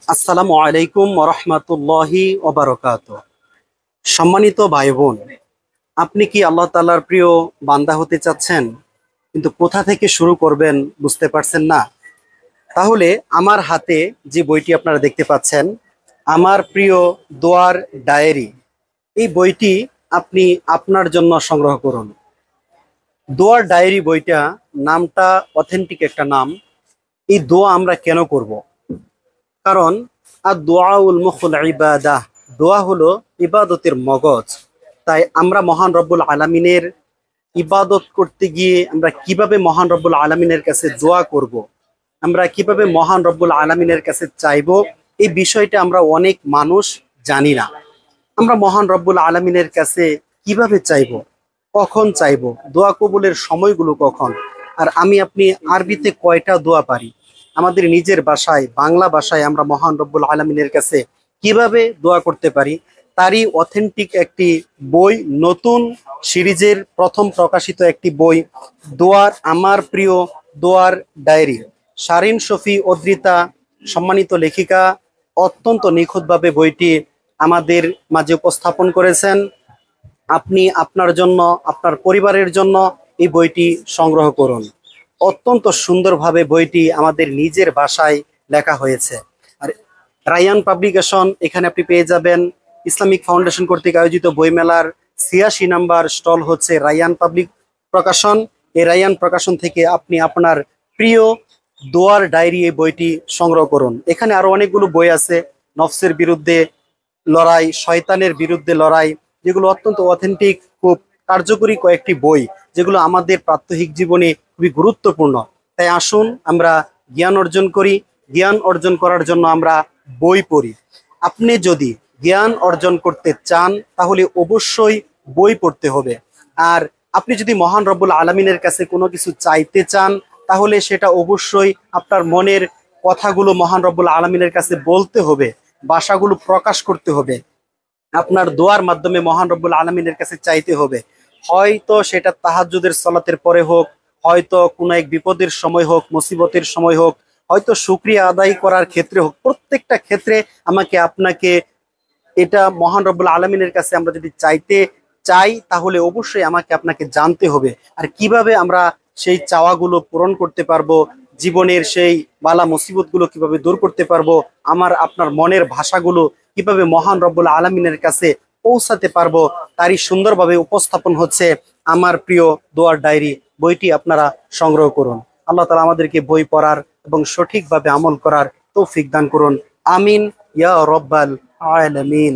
আসসালামু আলাইকুম ওরহমতুল্লাহি ওবারকাতুহ। সম্মানিত ভাই বোন, আপনি কি আল্লাহ তাআলার প্রিয় বান্দা হতে চাচ্ছেন, কিন্তু কোথা থেকে শুরু করবেন বুঝতে পারছেন না? তাহলে আমার হাতে যে বইটি আপনারা দেখতে পাচ্ছেন, আমার প্রিয় দোয়ার ডায়েরি, এই বইটি আপনি আপনার জন্য সংগ্রহ করুন। দোয়ার ডায়েরি বইটা নামটা অথেন্টিক একটা নাম। এই দোয়া আমরা কেন করব? কারণ আর দোয়াউল মুখুল ইবাদাহ, দোয়া হলো ইবাদতের মগজ। তাই আমরা মহান রব্বুল আলামিনের ইবাদত করতে গিয়ে আমরা কিভাবে মহান রব্বুল আলামিনের কাছে দোয়া করব, আমরা কিভাবে মহান রব্বুল আলামিনের কাছে চাইবো, এই বিষয়টা আমরা অনেক মানুষ জানি না। আমরা মহান রব্বুল আলামিনের কাছে কিভাবে চাইবো, কখন চাইবো, দোয়া কবুলের সময়গুলো কখন, আর আমি আপনি আরবিতে কয়টা দোয়া পারি, আমাদের নিজের ভাষায় বাংলা ভাষায় আমরা মহান রব্বুল আলামিনের কাছে কিভাবে দোয়া করতে পারি, তারই অথেন্টিক একটি বই, নতুন সিরিজের প্রথম প্রকাশিত একটি বই, দোয়ার আমার প্রিয় দোয়ার ডায়েরি। শারিন শফি অদ্রিতা সম্মানিত লেখিকা অত্যন্ত নিখুঁতভাবে বইটি আমাদের মাঝে উপস্থাপন করেছেন। আপনি আপনার জন্য, আপনার পরিবারের জন্য এই বইটি সংগ্রহ করুন। অত্যন্ত সুন্দরভাবে বইটি আমাদের নিজের ভাষায় লেখা হয়েছে। আর রায়ান পাবলিকেশন, এখানে আপনি পেয়ে যাবেন ইসলামিক ফাউন্ডেশন কর্তৃক আয়োজিত বইমেলার ৮৬ নাম্বার স্টল হচ্ছে রায়ান পাবলিক প্রকাশন। এই রায়ান প্রকাশন থেকে আপনি আপনার প্রিয় দোয়ার ডায়েরি এই বইটি সংগ্রহ করুন। এখানে আরো অনেকগুলো বই আছে, নফসের বিরুদ্ধে লড়াই, শয়তানের বিরুদ্ধে লড়াই, যেগুলো অত্যন্ত অথেন্টিক, খুব কার্যকরী কয়েকটি বই, যেগুলো আমাদের প্রাত্যহিক জীবনে খুবই গুরুত্বপূর্ণ। তাই আসুন আমরা জ্ঞান অর্জন করি। জ্ঞান অর্জন করার জন্য আমরা বই পড়ি। আপনি যদি জ্ঞান অর্জন করতে চান তাহলে অবশ্যই বই পড়তে হবে। আর আপনি যদি মহান রব্বুল আলামিনের কাছে কোনো কিছু চাইতে চান তাহলে সেটা অবশ্যই আপনার মনের কথাগুলো মহান রব্বুল আলামিনের কাছে বলতে হবে, ভাষাগুলো প্রকাশ করতে হবে, আপনার দোয়ার মাধ্যমে মহান রব্বুল আলামিনের কাছে চাইতে হবে। হয়তো সেটা তাহাজ্জুদের সালাতের পরে হোক, হয়তো কোনো এক বিপদের সময় হোক, মুসিবতের সময় হোক, হয়তো শুকরিয়া আদায় করার ক্ষেত্রে হোক, প্রত্যেকটা ক্ষেত্রে আমাকে আপনাকে এটা মহান রব্বুল আলামিনের কাছে আমরা যদি চাইতে চাই তাহলে অবশ্যই আমাকে আপনাকে জানতে হবে। আর কিভাবে আমরা সেই চাওয়াগুলো পূরণ করতে পারবো, জীবনের সেই বালা মুসিবতগুলো কিভাবে দূর করতে পারবো, আমার আপনার মনের ভাষাগুলো কিভাবে মহান রব্বুল আলামিনের কাছে পৌঁছাতে পারবো, তারই সুন্দরভাবে উপস্থাপন হচ্ছে আমার প্রিয় দোয়ার ডায়েরি বইটি। আপনারা সংগ্রহ করুন। আল্লাহ তাআলা আমাদেরকে বই পড়ার এবং সঠিকভাবে আমল করার তৌফিক দান করুন। আমিন ইয়া রব্বাল আলামিন।